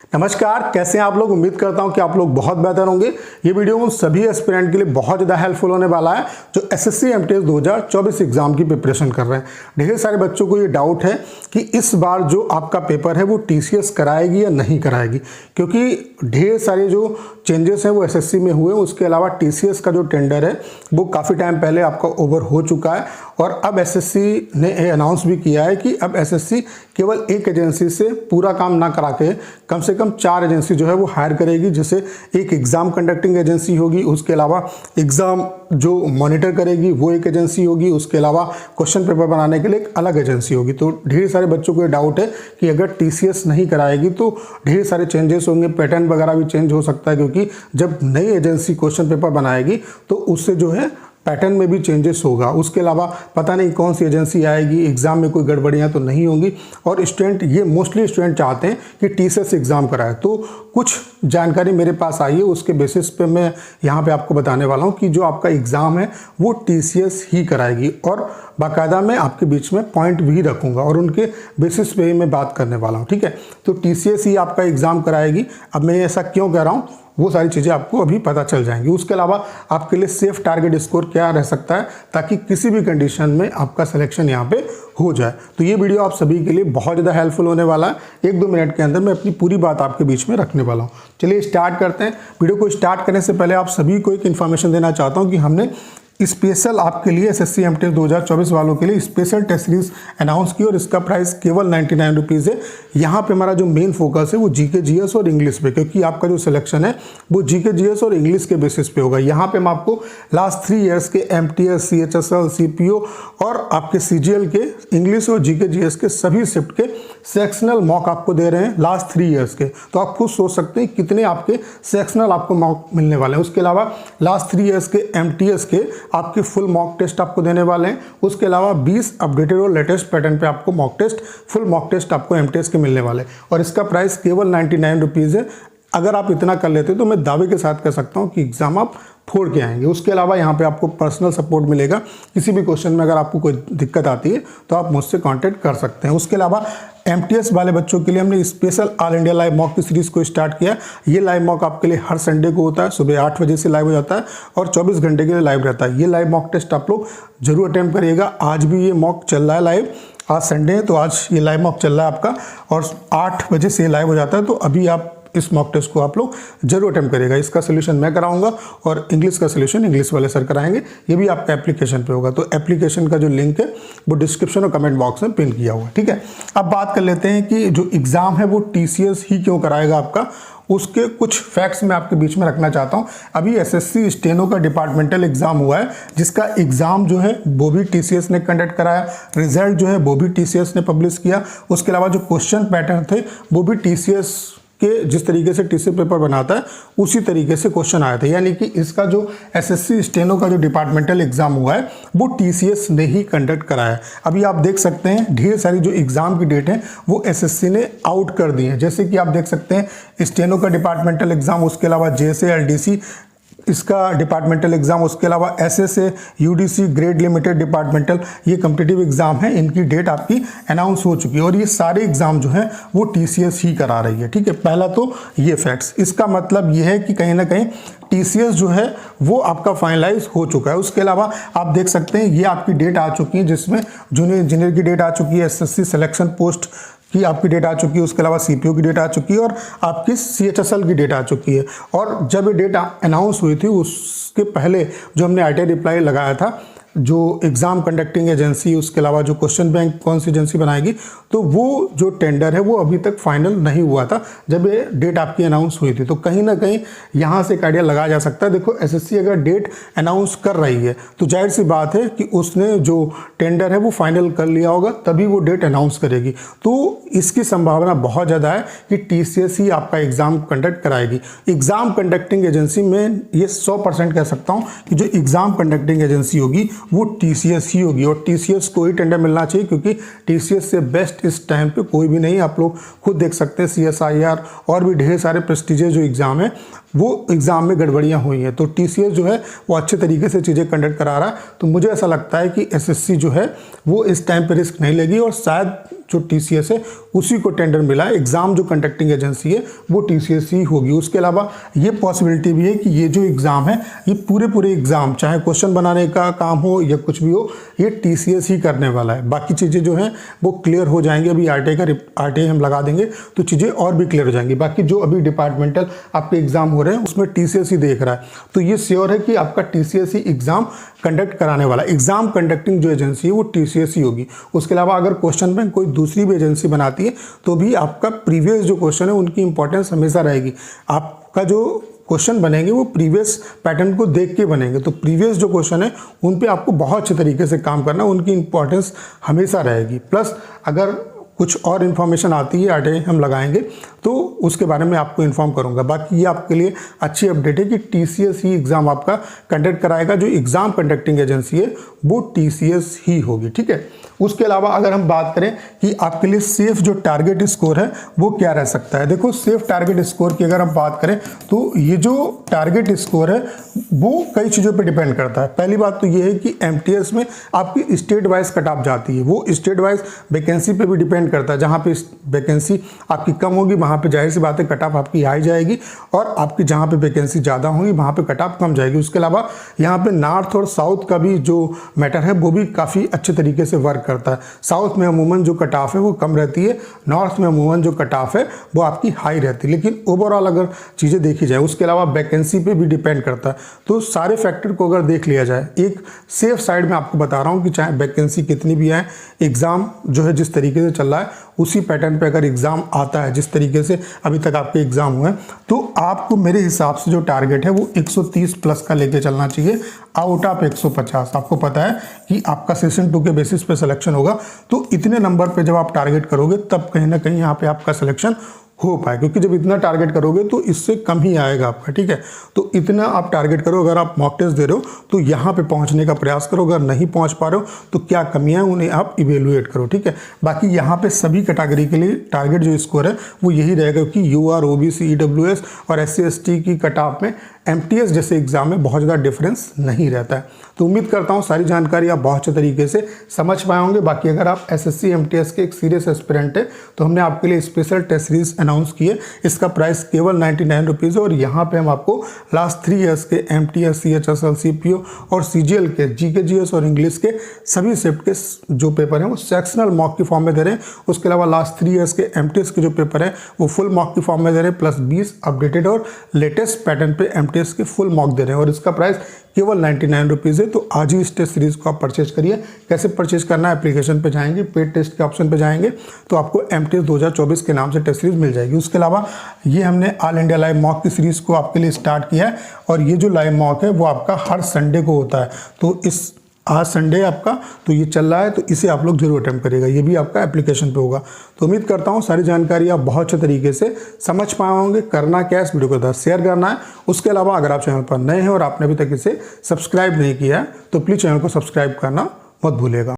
नमस्कार, कैसे हैं आप लोग। उम्मीद करता हूं कि आप लोग बहुत बेहतर होंगे। ये वीडियो उन सभी एस्पिरेंट के लिए बहुत ज़्यादा हेल्पफुल होने वाला है जो एसएससी एमटीएस 2024 एग्जाम की प्रिपरेशन कर रहे हैं। ढेर सारे बच्चों को ये डाउट है कि इस बार जो आपका पेपर है वो टीसीएस कराएगी या नहीं कराएगी, क्योंकि ढेर सारे जो चेंजेस हैं वो एसएससी में हुए। उसके अलावा टीसीएस का जो टेंडर है वो काफ़ी टाइम पहले आपका ओवर हो चुका है और अब एसएससी ने अनाउंस भी किया है कि अब एसएससी केवल एक एजेंसी से पूरा काम ना करा के कम से कम 4 एजेंसी जो है वो हायर करेगी, जिसे एक एग्ज़ाम कंडक्टिंग एजेंसी होगी, उसके अलावा एग्ज़ाम जो मॉनिटर करेगी वो एक एजेंसी होगी, उसके अलावा क्वेश्चन पेपर बनाने के लिए एक अलग एजेंसी होगी। तो ढेर सारे बच्चों को ये डाउट है कि अगर टीसीएस नहीं कराएगी तो ढेर सारे चेंजेस होंगे, पैटर्न वगैरह भी चेंज हो सकता है, क्योंकि जब नई एजेंसी क्वेश्चन पेपर बनाएगी तो उससे जो है पैटर्न में भी चेंजेस होगा। उसके अलावा पता नहीं कौन सी एजेंसी आएगी, एग्ज़ाम में कोई गड़बड़ियाँ तो नहीं होंगी। और स्टूडेंट ये मोस्टली स्टूडेंट चाहते हैं कि टीसीएस एग्ज़ाम कराए। तो कुछ जानकारी मेरे पास आई है, उसके बेसिस पे मैं यहाँ पे आपको बताने वाला हूँ कि जो आपका एग्ज़ाम है वो टीसीएस ही कराएगी और बाकायदा मैं आपके बीच में पॉइंट भी रखूँगा और उनके बेसिस पे ही मैं बात करने वाला हूँ। ठीक है, तो टीसीएस ही आपका एग्ज़ाम कराएगी। अब मैं ऐसा क्यों कह रहा हूँ वो सारी चीज़ें आपको अभी पता चल जाएंगी। उसके अलावा आपके लिए सेफ टारगेट स्कोर क्या रह सकता है ताकि किसी भी कंडीशन में आपका सिलेक्शन यहाँ पे हो जाए। तो ये वीडियो आप सभी के लिए बहुत ज़्यादा हेल्पफुल होने वाला है। 1-2 मिनट के अंदर मैं अपनी पूरी बात आपके बीच में रखने वाला हूँ। चलिए स्टार्ट करते हैं। वीडियो को स्टार्ट करने से पहले आप सभी को एक इन्फॉर्मेशन देना चाहता हूँ कि हमने स्पेशल आपके लिए एसएससी एमटीएस 2024 वालों के लिए स्पेशल टेस्ट सीरीज अनाउंस की और इसका प्राइस केवल 99 रुपीज़ है। यहाँ पे हमारा जो मेन फोकस है वो जीके जीएस और इंग्लिश पे, क्योंकि आपका जो सिलेक्शन है वो जीके जीएस और इंग्लिश के बेसिस पे होगा। यहाँ पे हम आपको लास्ट 3 ईयर्स के एमटीएस, सीएचएसएल, सीपीओ और आपके सीजीएल के इंग्लिश और जीके जीएस के सभी शिफ्ट के सेक्शनल मॉक आपको दे रहे हैं लास्ट 3 ईयर्स के। तो आप खुद सोच सकते हैं कितने आपके सेक्शनल आपको मॉक मिलने वाले हैं। उसके अलावा लास्ट 3 ईयर्स के एमटीएस के आपके फुल मॉक टेस्ट आपको देने वाले हैं। उसके अलावा 20 अपडेटेड और लेटेस्ट पैटर्न पे आपको mock test, full mock test आपको एमटीएस के मिलने वाले हैं और इसका प्राइस केवल 99 रुपीज़ है। अगर आप इतना कर लेते तो मैं दावे के साथ कह सकता हूँ कि एग्जाम आप फोड़ के आएंगे। उसके अलावा यहाँ पे आपको पर्सनल सपोर्ट मिलेगा। किसी भी क्वेश्चन में अगर आपको कोई दिक्कत आती है तो आप मुझसे कांटेक्ट कर सकते हैं। उसके अलावा एमटीएस वाले बच्चों के लिए हमने special all India live mock की सीरीज़ को स्टार्ट किया। ये लाइव मॉक आपके लिए हर संडे को होता है, सुबह 8 बजे से लाइव हो जाता है और 24 घंटे के लिए लाइव रहता है। ये लाइव मॉक टेस्ट आप लोग जरूर अटेम्प्ट करिएगा। आज भी ये मॉक चल रहा है लाइव, आज संडे है तो आज ये लाइव मॉक चल रहा है आपका और 8 बजे से लाइव हो जाता है। तो अभी आप इस मॉक टेस्ट को आप लोग जरूर अटेम्प्ट करिएगा। इसका सोल्यूशन मैं कराऊंगा और इंग्लिश का सोल्यूशन इंग्लिश वाले सर कराएंगे। ये भी आपका एप्लीकेशन पे होगा। तो एप्लीकेशन का जो लिंक है वो डिस्क्रिप्शन और कमेंट बॉक्स में पिन किया हुआ है। ठीक है, अब बात कर लेते हैं कि जो एग्ज़ाम है वो टीसीएस ही क्यों कराएगा आपका। उसके कुछ फैक्ट्स मैं आपके बीच में रखना चाहता हूं। अभी एसएससी स्टेनो का डिपार्टमेंटल एग्जाम हुआ है, जिसका एग्जाम जो है वो भी टीसीएस ने कंडक्ट कराया। रिजल्ट जो है वो भी टीसीएस ने पब्लिश किया। उसके अलावा जो क्वेश्चन पैटर्न थे वो भी टीसीएस के जिस तरीके से टीसी पेपर बनाता है उसी तरीके से क्वेश्चन आए थे। यानी कि इसका जो एसएससी स्टेनो का जो डिपार्टमेंटल एग्जाम हुआ है वो टीसीएस ने ही कंडक्ट कराया है। अभी आप देख सकते हैं ढेर सारी जो एग्जाम की डेट है वो एसएससी ने आउट कर दी है। जैसे कि आप देख सकते हैं स्टेनो का डिपार्टमेंटल एग्जाम, उसके अलावा जेएसए एलडीसी इसका डिपार्टमेंटल एग्जाम, उसके अलावा SSA UDC grade limited departmental, ये कॉम्पिटिटिव एग्जाम है, इनकी डेट आपकी अनाउंस हो चुकी है और ये सारे एग्जाम जो हैं वो टीसीएस ही करा रही है। ठीक है, पहला तो ये फैक्ट्स। इसका मतलब ये है कि कहीं ना कहीं टीसीएस जो है वो आपका फाइनलाइज हो चुका है। उसके अलावा आप देख सकते हैं ये आपकी डेट आ चुकी है, जिसमें जूनियर इंजीनियर की डेट आ चुकी है, एसएससी सिलेक्शन पोस्ट की आपकी डेट आ चुकी है, उसके अलावा सीपीओ की डेट आ चुकी है और आपकी सीएचएसएल की डेट आ चुकी है। और जब ये डेट अनाउंस हुई थी उसके पहले जो हमने आरटीआई रिप्लाई लगाया था, जो एग्ज़ाम कंडक्टिंग एजेंसी, उसके अलावा जो क्वेश्चन बैंक कौन सी एजेंसी बनाएगी, तो वो जो टेंडर है वो अभी तक फाइनल नहीं हुआ था जब ये डेट आपकी अनाउंस हुई थी। तो कहीं ना कहीं यहाँ से एक आइडिया लगाया जा सकता है। देखो एसएससी अगर डेट अनाउंस कर रही है तो जाहिर सी बात है कि उसने जो टेंडर है वो फाइनल कर लिया होगा, तभी वो डेट अनाउंस करेगी। तो इसकी संभावना बहुत ज़्यादा है कि टीसीएस ही आपका एग्ज़ाम कंडक्ट कराएगी। एग्ज़ाम कंडक्टिंग एजेंसी में ये 100% कह सकता हूँ कि जो एग्ज़ाम कंडक्टिंग एजेंसी होगी वो TCS ही होगी और TCS को ही टेंडर मिलना चाहिए, क्योंकि TCS से बेस्ट इस टाइम पे कोई भी नहीं। आप लोग खुद देख सकते हैं CSIR और भी ढेर सारे प्रेस्टिजियस जो एग्ज़ाम है वो एग्ज़ाम में गड़बड़ियाँ हुई हैं, तो TCS जो है वो अच्छे तरीके से चीज़ें कंडक्ट करा रहा है। तो मुझे ऐसा लगता है कि SSC जो है वो इस टाइम पे रिस्क नहीं लेगी और शायद जो TCS है उसी को टेंडर मिला है। एग्ज़ाम जो कंडक्टिंग एजेंसी है वो TCS ही होगी। उसके अलावा ये पॉसिबिलिटी भी है कि ये जो एग्ज़ाम है ये पूरे एग्ज़ाम, चाहे क्वेश्चन बनाने का काम हो या कुछ भी हो, ये TCS ही करने वाला है। बाकी चीज़ें जो हैं वो क्लियर हो जाएंगी। अभी RTI हम लगा देंगे तो चीज़ें और भी क्लियर हो जाएंगी। बाकी जो अभी डिपार्टमेंटल आपके एग्ज़ाम हो रहे हैं उसमें TCS ही देख रहा है, तो ये श्योर है कि आपका TCS ही एग्ज़ाम कंडक्ट कराने वाला। एग्ज़ाम कंडक्टिंग जो एजेंसी है वो TCS ही होगी। उसके अलावा अगर क्वेश्चन बैंक कोई दूसरी भी एजेंसी बनाती है तो भी आपका प्रीवियस जो क्वेश्चन है उनकी इंपॉर्टेंस हमेशा रहेगी। आपका जो क्वेश्चन बनेंगे वो प्रीवियस पैटर्न को देख के बनेंगे, तो प्रीवियस जो क्वेश्चन है उन पे आपको बहुत अच्छे तरीके से काम करना, उनकी इंपॉर्टेंस हमेशा रहेगी। प्लस अगर कुछ और इन्फॉर्मेशन आती है RTI हम लगाएंगे तो उसके बारे में आपको इन्फॉर्म करूंगा। बाकी ये आपके लिए अच्छी अपडेट है कि TCS ही एग्ज़ाम आपका कंडक्ट कराएगा। जो एग्ज़ाम कंडक्टिंग एजेंसी है वो TCS ही होगी, ठीक है। उसके अलावा अगर हम बात करें कि आपके लिए सेफ जो टारगेट स्कोर है वो क्या रह सकता है, देखो सेफ टारगेट स्कोर की अगर हम बात करें तो ये जो टारगेट स्कोर है वो कई चीज़ों पे डिपेंड करता है। पहली बात तो ये है कि MTS में आपकी स्टेट वाइज कट ऑफ जाती है, वो स्टेट वाइज वैकेंसी पे भी डिपेंड करता है। जहाँ पे वैकेंसी आपकी कम होगी वहाँ पे जाहिर सी बात है कट ऑफ आपकी हाई जाएगी, और आपकी जहाँ पे वैकेंसी ज़्यादा होगी वहाँ पे कट ऑफ कम जाएगी। उसके अलावा यहाँ पे नॉर्थ और साउथ का भी जो मैटर है वो भी काफ़ी अच्छे तरीके से वर्क करता है। साउथ में अमूमन जो कट ऑफ है वो कम रहती है, नॉर्थ में अमूमन जो कट ऑफ है वो आपकी हाई रहती है। लेकिन ओवरऑल अगर चीज़ें देखी जाए, उसके अलावा वैकेंसी पे भी डिपेंड करता है। तो सारे फैक्टर को अगर देख लिया जाए, एक सेफ साइड में आपको बता रहा हूँ कि चाहे वैकेंसी कितनी भी आए, एग्ज़ाम जो है जिस तरीके से चल रहा है उसी पैटर्न पे अगर एग्ज़ाम आता है जिस तरीके से अभी तक आपके एग्ज़ाम हुए, तो आपको मेरे हिसाब से जो टारगेट है वो 130 प्लस का लेके चलना चाहिए आउट ऑफ 150। आपको पता है कि आपका सेशन 2 के बेसिस पे सिलेक्शन होगा, तो इतने नंबर पे जब आप टारगेट करोगे तब कहीं ना कहीं यहाँ पे आपका सिलेक्शन हो पाए, क्योंकि जब इतना टारगेट करोगे तो इससे कम ही आएगा आपका, ठीक है। तो इतना आप टारगेट करो। अगर आप मॉक टेस्ट दे रहे हो तो यहाँ पे पहुँचने का प्रयास करो। अगर नहीं पहुँच पा रहे हो तो क्या कमियाँ हैं उन्हें आप इवेलुएट करो, ठीक है। बाकी यहाँ पे सभी कैटेगरी के लिए टारगेट जो स्कोर है वो यही रहेगा, क्योंकि UR OBC EWS और SC ST की कट ऑफ में MTS जैसे एग्जाम में बहुत ज़्यादा डिफरेंस नहीं रहता है। तो उम्मीद करता हूँ सारी जानकारी आप बहुत अच्छे तरीके से समझ पाए होंगे। बाकी अगर आप SSC MTS के एक सीरियस एस्पिरेंट है तो हमने आपके लिए स्पेशल टेस्ट सीरीज अनाउंस की है। इसका प्राइस केवल 99 रुपीज़ है और यहाँ पे हम आपको लास्ट 3 ईयर्स के MTS CHSL CPO और CGL के GK GS और इंग्लिश के सभी शिफ्ट के जो पेपर हैं वो सेक्शनल मॉक की फॉर्म में दे रहे हैं। उसके अलावा लास्ट 3 ईयर्स के MTS के जो पेपर हैं वो फुल मॉक की फॉर्म में दे रहे हैं, प्लस 20 अपडेटेड और लेटेस्ट पैटर्न पे MTS के फुल मॉक दे रहे हैं और इसका प्राइस केवल 99 रुपीज़ है। तो आज ही इस टेस्ट सीरीज़ को आप परचेज करिए। कैसे परचेज करना है, एप्लीकेशन पे जाएंगे, पेड टेस्ट के ऑप्शन पे जाएंगे तो आपको MTS 2024 के नाम से टेस्ट सीरीज़ मिल जाएगी। उसके अलावा ये हमने ऑल इंडिया लाइव मॉक की सीरीज़ को आपके लिए स्टार्ट किया है और ये जो लाइव मॉक है वो आपका हर संडे को होता है। तो इस आज संडे आपका तो ये चल रहा है, तो इसे आप लोग जरूर अटेम्प्ट करिएगा। ये भी आपका एप्लीकेशन पे होगा। तो उम्मीद करता हूँ सारी जानकारी आप बहुत अच्छे तरीके से समझ पाए होंगे। करना क्या है, इस वीडियो को शेयर करना है। उसके अलावा अगर आप चैनल पर नए हैं और आपने अभी तक इसे सब्सक्राइब नहीं किया है तो प्लीज़ चैनल को सब्सक्राइब करना मत भूलिएगा।